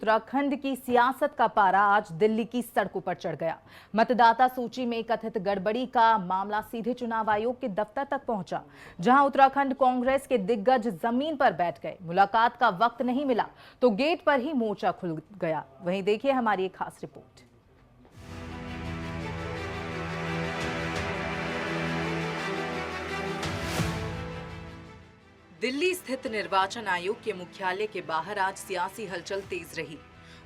उत्तराखंड की सियासत का पारा आज दिल्ली की सड़कों पर चढ़ गया। मतदाता सूची में कथित गड़बड़ी का मामला सीधे चुनाव आयोग के दफ्तर तक पहुंचा, जहां उत्तराखंड कांग्रेस के दिग्गज जमीन पर बैठ गए। मुलाकात का वक्त नहीं मिला तो गेट पर ही मोर्चा खुल गया। वहीं देखिए हमारी एक खास रिपोर्ट। दिल्ली स्थित निर्वाचन आयोग के मुख्यालय के बाहर आज सियासी हलचल तेज रही।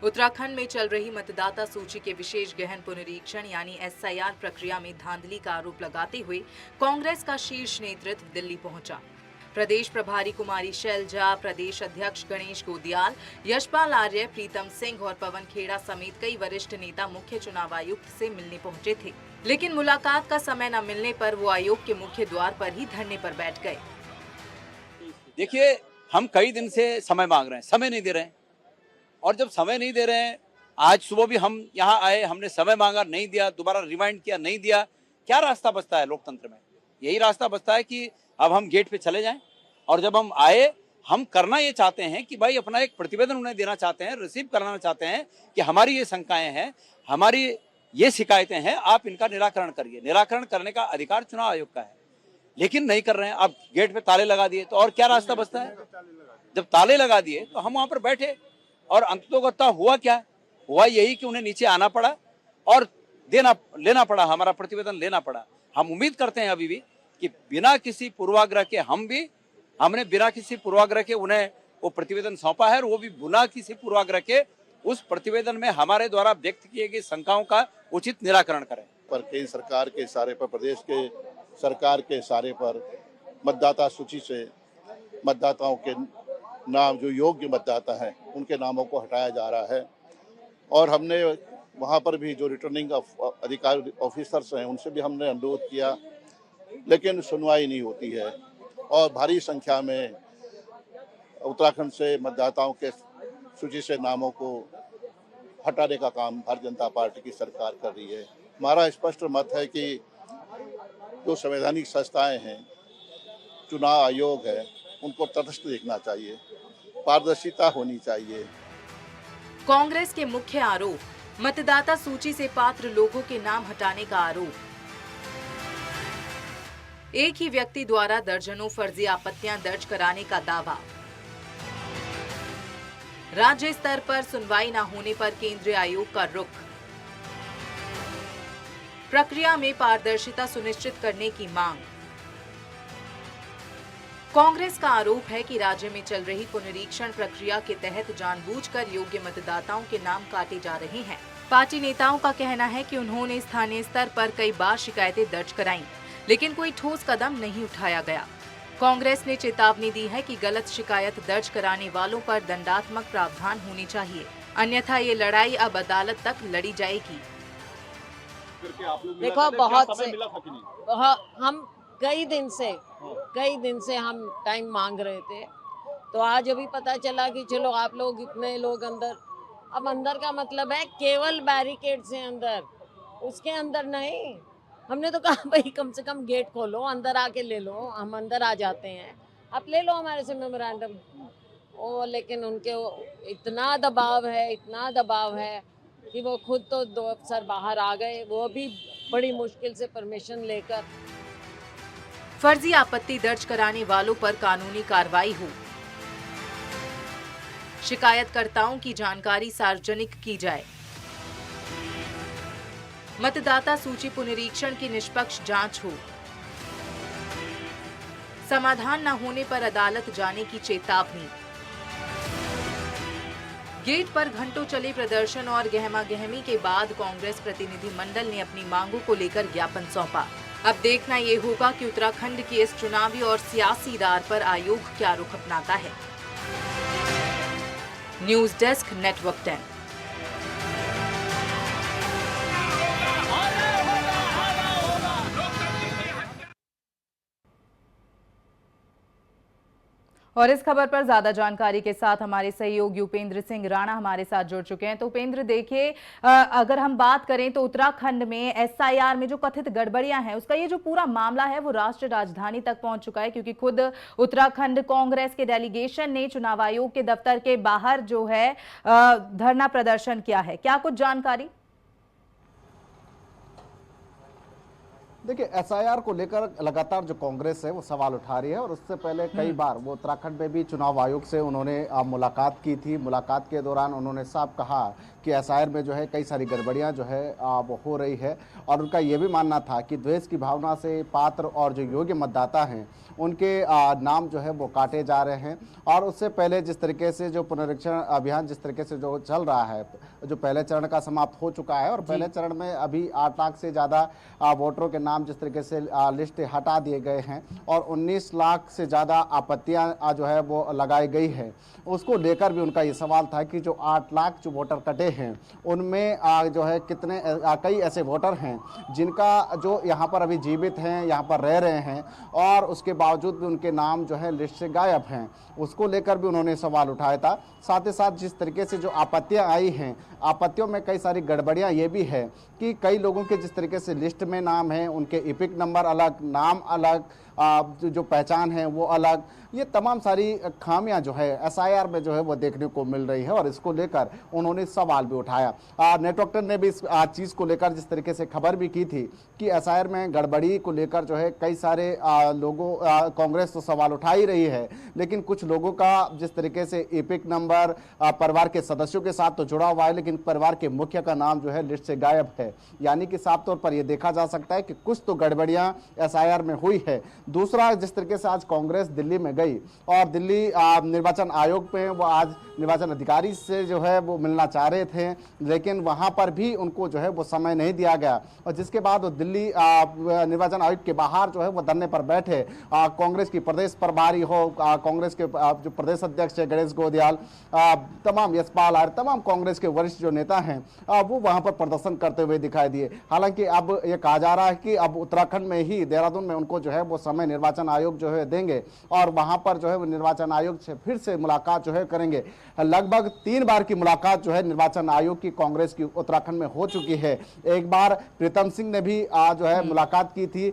उत्तराखंड में चल रही मतदाता सूची के विशेष गहन पुनरीक्षण यानी SIR प्रक्रिया में धांधली का आरोप लगाते हुए कांग्रेस का शीर्ष नेतृत्व दिल्ली पहुंचा। प्रदेश प्रभारी कुमारी शैलजा, प्रदेश अध्यक्ष गणेश गोदियाल, यशपाल आर्य, प्रीतम सिंह और पवन खेड़ा समेत कई वरिष्ठ नेता मुख्य चुनाव आयुक्त से मिलने पहुंचे थे, लेकिन मुलाकात का समय न मिलने पर वो आयोग के मुख्य द्वार पर ही धरने पर बैठ गए। देखिए, हम कई दिन से समय मांग रहे हैं, समय नहीं दे रहे हैं। और जब समय नहीं दे रहे हैं, आज सुबह भी हम यहाँ आए, हमने समय मांगा, नहीं दिया, दोबारा रिवाइंड किया, नहीं दिया। क्या रास्ता बचता है लोकतंत्र में? यही रास्ता बचता है कि अब हम गेट पे चले जाएं। और जब हम आए, हम करना ये चाहते हैं कि भाई अपना एक प्रतिवेदन उन्हें देना चाहते हैं, रिसीव कराना चाहते हैं कि हमारी ये शंकाएं हैं, हमारी ये शिकायतें हैं, आप इनका निराकरण करिए। निराकरण करने का अधिकार चुनाव आयोग का है, लेकिन नहीं कर रहे हैं। अब गेट पे ताले लगा दिए तो और क्या रास्ता बचता है? जब ताले लगा दिए तो हम वहां पर बैठे और अंततोगत्ता हुआ क्या? हुआ यही कि उन्हें नीचे आना पड़ा और लेना पड़ा, हमारा प्रतिवेदन लेना पड़ा। हम उम्मीद करते हैं अभी भी कि बिना किसी पूर्वाग्रह के हमने बिना किसी पूर्वाग्रह के उन्हें वो प्रतिवेदन सौंपा है और वो भी बिना किसी पूर्वाग्रह के उस प्रतिवेदन में हमारे द्वारा व्यक्त किए गए शंकाओं का उचित निराकरण करें। पर केंद्र सरकार के इशारे पर, प्रदेश के सरकार के इशारे पर मतदाता सूची से मतदाताओं के नाम, जो योग्य मतदाता हैं, उनके नामों को हटाया जा रहा है। और हमने वहाँ पर भी जो रिटर्निंग अधिकारी ऑफिसर्स हैं, उनसे भी हमने अनुरोध किया, लेकिन सुनवाई नहीं होती है। और भारी संख्या में उत्तराखंड से मतदाताओं के सूची से नामों को हटाने का काम भारतीय जनता पार्टी की सरकार कर रही है। हमारा स्पष्ट मत है कि जो संवैधानिक संस्थाएं हैं, चुनाव आयोग है, उनको तटस्थ देखना चाहिए, पारदर्शिता होनी चाहिए। कांग्रेस के मुख्य आरोप, मतदाता सूची से पात्र लोगों के नाम हटाने का आरोप। एक ही व्यक्ति द्वारा दर्जनों फर्जी आपत्तियां दर्ज कराने का दावा। राज्य स्तर पर सुनवाई न होने पर केंद्रीय आयोग का रुख। प्रक्रिया में पारदर्शिता सुनिश्चित करने की मांग। कांग्रेस का आरोप है कि राज्य में चल रही पुनरीक्षण प्रक्रिया के तहत जानबूझकर योग्य मतदाताओं के नाम काटे जा रहे हैं। पार्टी नेताओं का कहना है कि उन्होंने स्थानीय स्तर पर कई बार शिकायतें दर्ज कराईं, लेकिन कोई ठोस कदम नहीं उठाया गया। कांग्रेस ने चेतावनी दी है कि गलत शिकायत दर्ज कराने वालों पर दंडात्मक प्रावधान होने चाहिए, अन्यथा ये लड़ाई अब अदालत तक लड़ी जाएगी। देखो, बहुत से हम कई दिन से हम टाइम मांग रहे थे, तो आज अभी पता चला कि चलो आप लोग इतने लोग अंदर। अब अंदर का मतलब है केवल बैरिकेड से अंदर, उसके अंदर नहीं। हमने तो कहा भाई कम से कम गेट खोलो, अंदर आके ले लो, हम अंदर आ जाते हैं, आप ले लो हमारे से मेमोरेंडम। ओ लेकिन उनके इतना दबाव है कि वो खुद तो 2 अफसर बाहर आ गए, वो भी बड़ी मुश्किल से परमिशन लेकर। फर्जी आपत्ति दर्ज कराने वालों पर कानूनी कार्रवाई हो। शिकायतकर्ताओं की जानकारी सार्वजनिक की जाए। मतदाता सूची पुनरीक्षण की निष्पक्ष जांच हो। समाधान न होने पर अदालत जाने की चेतावनी। गेट पर घंटों चले प्रदर्शन और गहमागहमी के बाद कांग्रेस प्रतिनिधि मंडल ने अपनी मांगों को लेकर ज्ञापन सौंपा। अब देखना ये होगा कि उत्तराखंड की इस चुनावी और सियासी रार पर आयोग क्या रुख अपनाता है। News desk, network 10। और इस खबर पर ज्यादा जानकारी के साथ हमारे सहयोगी उपेंद्र सिंह राणा हमारे साथ जुड़ चुके हैं। तो उपेंद्र, देखिए, अगर हम बात करें तो उत्तराखंड में एसआईआर में जो कथित गड़बड़ियां हैं उसका ये जो पूरा मामला है वो राष्ट्रीय राजधानी तक पहुंच चुका है, क्योंकि खुद उत्तराखंड कांग्रेस के डेलीगेशन ने चुनाव आयोग के दफ्तर के बाहर जो है धरना प्रदर्शन किया है। क्या कुछ जानकारी? देखिए, एसआईआर को लेकर लगातार जो कांग्रेस है वो सवाल उठा रही है और उससे पहले कई बार वो उत्तराखंड में भी चुनाव आयोग से उन्होंने मुलाकात की थी। मुलाकात के दौरान उन्होंने साफ कहा कि एसआईआर में जो है कई सारी गड़बड़ियां जो है वो हो रही है और उनका ये भी मानना था कि द्वेष की भावना से पात्र और जो योग्य मतदाता हैं उनके नाम जो है वो काटे जा रहे हैं। और उससे पहले जिस तरीके से जो पुनरीक्षण अभियान जिस तरीके से जो चल रहा है, जो पहले चरण का समाप्त हो चुका है और पहले चरण में अभी 8 लाख से ज़्यादा वोटरों के नाम जिस तरीके से लिस्ट हटा दिए गए हैं और 19 लाख से ज़्यादा आपत्तियां जो है वो लगाई गई है, उसको लेकर भी उनका ये सवाल था कि जो 8 लाख जो वोटर कटे हैं उनमें जो है कितने कई ऐसे वोटर हैं जिनका जो यहाँ पर अभी जीवित हैं, यहाँ पर रह रहे हैं और उसके बावजूद भी उनके नाम जो है लिस्ट से गायब हैं, उसको लेकर भी उन्होंने सवाल उठाया था। साथ ही साथ जिस तरीके से जो आपत्तियां आई हैं, आपत्तियों में कई सारी गड़बड़ियां ये भी है कि कई लोगों के जिस तरीके से लिस्ट में नाम है उनके इपिक नंबर अलग, नाम अलग, जो पहचान है वो अलग, ये तमाम सारी खामियां जो है एसआईआर में जो है वो देखने को मिल रही है और इसको लेकर उन्होंने सवाल भी उठाया। नेटवर्क ने भी इस चीज़ को लेकर जिस तरीके से खबर भी की थी कि एसआईआर में गड़बड़ी को लेकर जो है कई सारे लोगों कांग्रेस तो सवाल उठा ही रही है, लेकिन कुछ लोगों का जिस तरीके से इपिक नंबर परिवार के सदस्यों के साथ तो जुड़ा हुआ है लेकिन परिवार के मुखिया का नाम जो है लिस्ट से गायब है। यानी कि साफ तौर पर यह देखा जा सकता है कि कुछ तो गड़बड़ियां एसआईआर में हुई है। दूसरा, जिस तरीके से आज कांग्रेस दिल्ली में गई और दिल्ली निर्वाचन आयोग में वो आज निर्वाचन अधिकारी से जो है वो मिलना चाह रहे थे, लेकिन वहां पर भी उनको जो है वो समय नहीं दिया गया और जिसके बाद वो दिल्ली निर्वाचन आयोग के बाहर जो है वो धरने पर बैठे। कांग्रेस की प्रदेश प्रभारी हो, कांग्रेस के जो प्रदेश अध्यक्ष है गणेश गोदियाल, तमाम यशपाल आर्य, तमाम कांग्रेस के वरिष्ठ जो नेता हैं वो वहां पर प्रदर्शन करते हुए दिखाई दिए। हालांकि अब ये कहा जा रहा है कि अब उत्तराखंड में ही देहरादून में उनको जो है वो समय निर्वाचन आयोग जो है देंगे और वहां पर जो है वो निर्वाचन आयोग से फिर से मुलाकात जो है करेंगे। लगभग 3 बार की मुलाकात जो है निर्वाचन आयोग की कांग्रेस की उत्तराखंड में हो चुकी है। एक बार प्रीतम सिंह ने भी जो है मुलाकात की थी,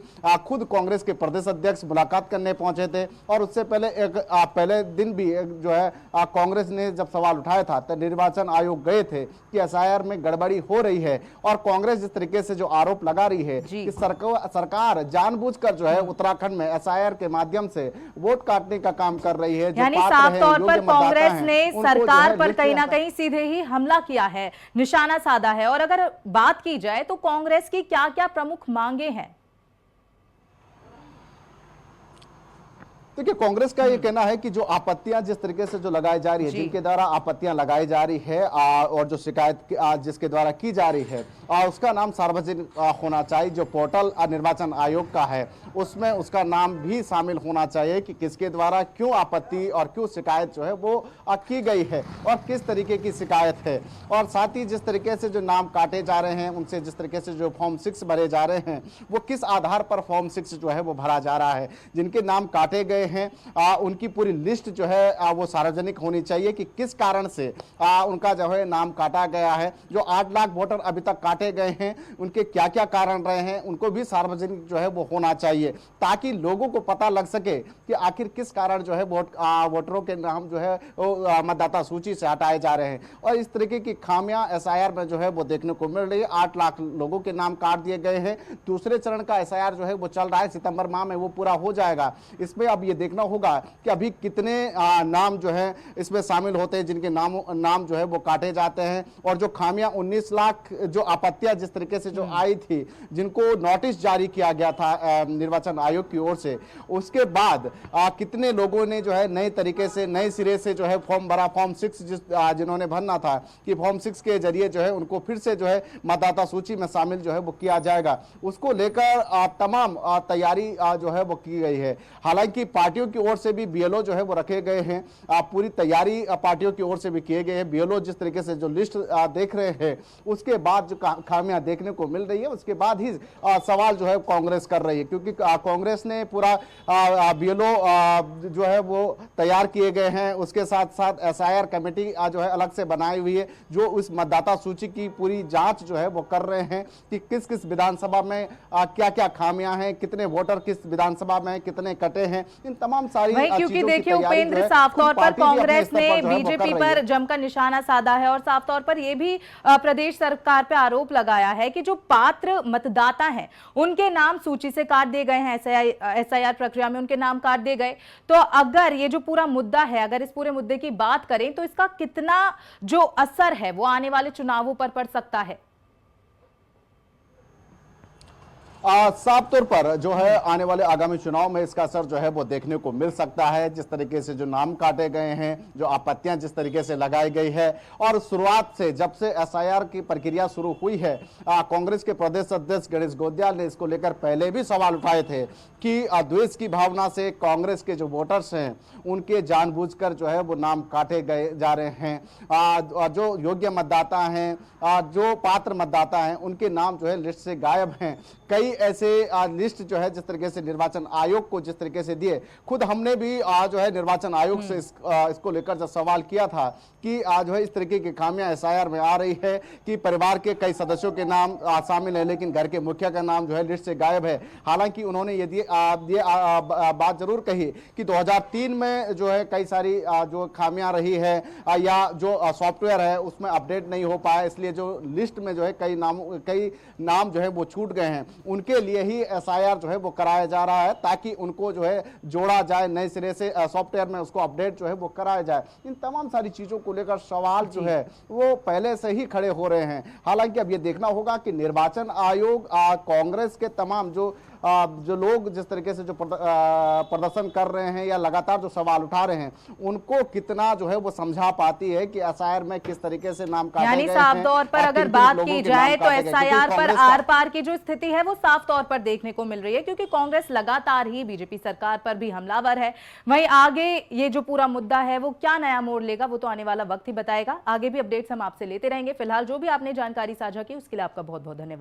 खुद कांग्रेस के प्रदेश अध्यक्ष मुलाकात करने पहुंचे थे और उससे पहले पहले दिन भी जो है कांग्रेस ने जब सवाल उठाया था तो निर्वाचन आयोग गए थे कि एसआईआर में गड़बड़ी हो रही है और कांग्रेस जिस तरीके से जो आरोप लगा रही है कि सरकार जानबूझकर जो है उत्तराखंड में एसआईआर के माध्यम से वोट काटने का काम कर रही है। यानी साफ तौर पर कांग्रेस ने सरकार पर कहीं ना कहीं सीधे ही हमला किया है, निशाना साधा है। और अगर बात की जाए तो कांग्रेस की क्या क्या प्रमुख मांगे हैं? देखिए, कांग्रेस का ये कहना है कि जो आपत्तियां जिस तरीके से जो लगाई जा रही है, जिनके द्वारा आपत्तियां लगाई जा रही है और जो शिकायत जिसके द्वारा की जा रही है उसका नाम सार्वजनिक होना चाहिए। जो पोर्टल निर्वाचन आयोग का है उसमें उसका नाम भी शामिल होना चाहिए कि किसके द्वारा क्यों आपत्ति और क्यों शिकायत जो है वो की गई है और किस तरीके की शिकायत है। और साथ ही जिस तरीके से जो नाम काटे जा रहे हैं उनसे जिस तरीके से जो फॉर्म 6 भरे जा रहे हैं वो किस आधार पर फॉर्म 6 जो है वो भरा जा रहा है। जिनके नाम काटे गए हैं उनकी पूरी लिस्ट जो है वो सार्वजनिक होनी चाहिए कि किस कारण से उनका जो है नाम काटा गया है। जो 8 लाख वोटर अभी तक काटे गए हैं उनके क्या क्या कारण रहे हैं उनको भी सार्वजनिक जो है वो होना चाहिए, ताकि लोगों को पता लग सके कि आखिर किस कारण जो है वोटरों के नाम जो है वो मतदाता सूची से हटाए जा रहे हैं। और इस तरीके की खामियां एसआईआर में जो है वो देखने को मिल रही है। 8 लाख लोगों के नाम काट दिए गए हैं। दूसरे चरण का एसआईआर जो है वो चल रहा है, सितंबर माह में वो पूरा हो जाएगा। इसमें अब ये देखना होगा कि अभी कितने नाम जो है इसमें शामिल होते हैं जिनके नाम जो है वो काटे जाते हैं। और जो खामियां 19 लाख जो आपत्तियां जिस तरीके से जो आई थी, जिनको नोटिस जारी किया गया था निर्वाचन आयोग की ओर से, उसके बाद कितने लोगों ने जो है नए तरीके से नए सिरे से जो है फॉर्म भरा, फॉर्म 6 जिन्होंने भरना था कि फॉर्म 6 के जरिए जो है उनको फिर से जो है मतदाता सूची में शामिल जो है वो किया जाएगा। उसको लेकर तमाम तैयारी जो है वो की गई है। हालांकि पार्टियों की ओर से भी बीएलओ जो है वो रखे गए हैं, पूरी तैयारी पार्टियों की ओर से भी किए गए हैं। बीएलओ जिस तरीके से जो लिस्ट देख रहे हैं, उसके बाद जो खामियां देखने को मिल रही है, उसके बाद ही सवाल जो है कांग्रेस कर रही है, क्योंकि कांग्रेस ने पूरा बीएलओ जो है वो तैयार किए गए हैं। उसके साथ साथ एसआईआर कमेटी जो है अलग से बनाई हुई है, जो उस मतदाता सूची की पूरी जांच जो है वो कर रहे हैं कि किस किस विधानसभा में क्या क्या खामियां हैं, कितने वोटर किस विधानसभा में कितने कटे हैं, इन तमाम सारी क्योंकि देखिए उपेंद्र, साफ तौर पर कांग्रेस ने बीजेपी पर जमकर निशाना साधा है और साफ तौर पर यह भी प्रदेश सरकार पे आरोप लगाया है कि जो पात्र मतदाता हैं उनके नाम सूची से काट दिए गए हैं, एसआईआर प्रक्रिया में उनके नाम काट दिए गए। तो अगर ये जो पूरा मुद्दा है, अगर इस पूरे मुद्दे की बात करें तो इसका कितना जो असर है वो आने वाले चुनावों पर पड़ सकता है? साफ तौर पर जो है आने वाले आगामी चुनाव में इसका असर जो है वो देखने को मिल सकता है। जिस तरीके से जो नाम काटे गए हैं, जो आपत्तियां जिस तरीके से लगाई गई है, और शुरुआत से जब से एसआईआर की प्रक्रिया शुरू हुई है, कांग्रेस के प्रदेश अध्यक्ष गणेश गोंदियाल ने इसको लेकर पहले भी सवाल उठाए थे कि द्वेष की भावना से कांग्रेस के जो वोटर्स हैं उनके जानबूझकर जो है वो नाम काटे गए जा रहे हैं। जो योग्य मतदाता हैं, जो पात्र मतदाता हैं, उनके नाम जो है लिस्ट से गायब हैं। कई ऐसे लिस्ट जो है जिस तरीके से निर्वाचन आयोग को जिस तरीके से दिए, खुद हमने भी जो है निर्वाचन आयोग से इसको लेकर जब सवाल किया था कि जो है इस तरीके की खामियां एसआईआर में आ रही है कि परिवार के कई सदस्यों के नाम शामिल है, लेकिन घर के मुखिया का नाम जो है लिस्ट से गायब है। हालांकि उन्होंने ये बात जरूर कही कि 2003 में जो है कई सारी जो खामियां रही है या जो सॉफ्टवेयर है उसमें अपडेट नहीं हो पाया, इसलिए जो लिस्ट में जो है कई नाम जो है वो छूट गए हैं। उनके लिए ही एसआईआर जो है वो कराया जा रहा है ताकि उनको जो है जोड़ा जाए, नए सिरे से सॉफ्टवेयर में उसको अपडेट जो है वो कराया जाए। इन तमाम सारी चीजों को लेकर सवाल जो है वो पहले से ही खड़े हो रहे हैं। हालांकि अब ये देखना होगा कि निर्वाचन आयोग कांग्रेस के तमाम जो लोग जिस तरीके से जो प्रदर्शन कर रहे हैं या लगातार जो सवाल उठा रहे हैं, उनको कितना जो है वो समझा पाती है कि एसआईआर में किस तरीके से नाम काटे गए हैं। यानी साफ तौर पर अगर बात की जाए तो एसआईआर पर आर पार की जो स्थिति है वो साफ तौर पर देखने को मिल रही है, क्योंकि कांग्रेस लगातार ही बीजेपी सरकार पर भी हमलावर है। वहीं आगे ये जो पूरा मुद्दा है वो क्या नया मोड़ लेगा वो तो आने वाला वक्त ही बताएगा। आगे भी अपडेट्स हम आपसे लेते रहेंगे। फिलहाल जो भी आपने जानकारी साझा की उसके लिए आपका बहुत बहुत धन्यवाद।